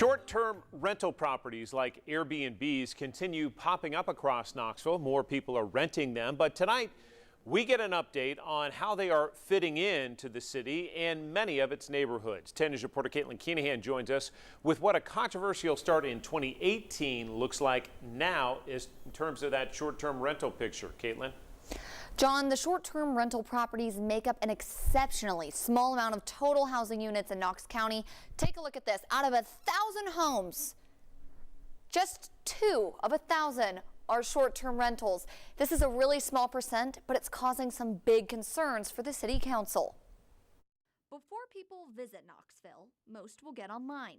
Short-term rental properties like Airbnbs continue popping up across Knoxville. More people are renting them, but tonight we get an update on how they are fitting into the city and many of its neighborhoods. 10 News reporter Caitlin Keenahan joins us with what a controversial start in 2018 looks like now is in terms of that short-term rental picture. Caitlin? John, the short-term rental properties make up an exceptionally small amount of total housing units in Knox County. Take a look at this. Out of 1,000 homes, just 2 of 1,000 are short-term rentals. This is a really small percent, but it's causing some big concerns for the city council. Before people visit Knoxville, most will get online.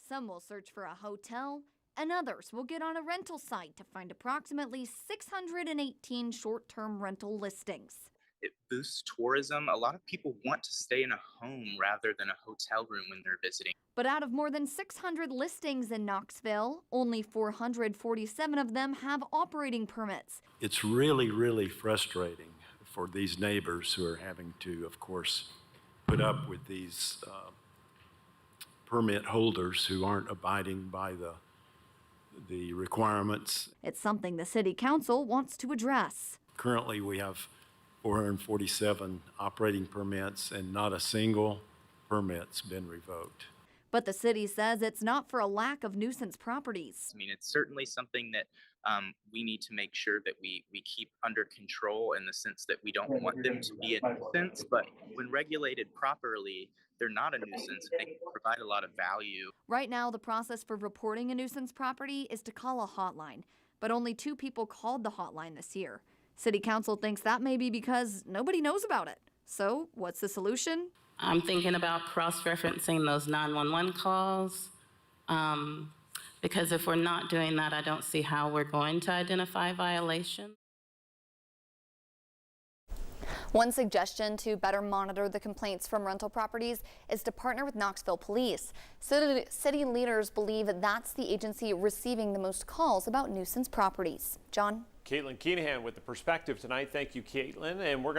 Some will search for a hotel, and others will get on a rental site to find approximately 618 short-term rental listings. It boosts tourism. A lot of people want to stay in a home rather than a hotel room when they're visiting. But out of more than 600 listings in Knoxville, only 447 of them have operating permits. It's really frustrating for these neighbors who are having to, of course, put up with these permit holders who aren't abiding by the requirements. It's something the city council wants to address. Currently, we have 447 operating permits and not a single permit's been revoked. But the city says it's not for a lack of nuisance properties. I mean, it's certainly something that we need to make sure that we keep under control in the sense that we don't want them to be a nuisance, but when regulated properly, they're not a nuisance. They can provide a lot of value. Right now, the process for reporting a nuisance property is to call a hotline, but only 2 people called the hotline this year. City council thinks that may be because nobody knows about it. So what's the solution? I'm thinking about cross-referencing those 911 calls, because if we're not doing that, I don't see how we're going to identify violations. One suggestion to better monitor the complaints from rental properties is to partner with Knoxville Police. City leaders believe that's the agency receiving the most calls about nuisance properties. John? Caitlin Keenahan with the perspective tonight. Thank you, Caitlin. And we're going to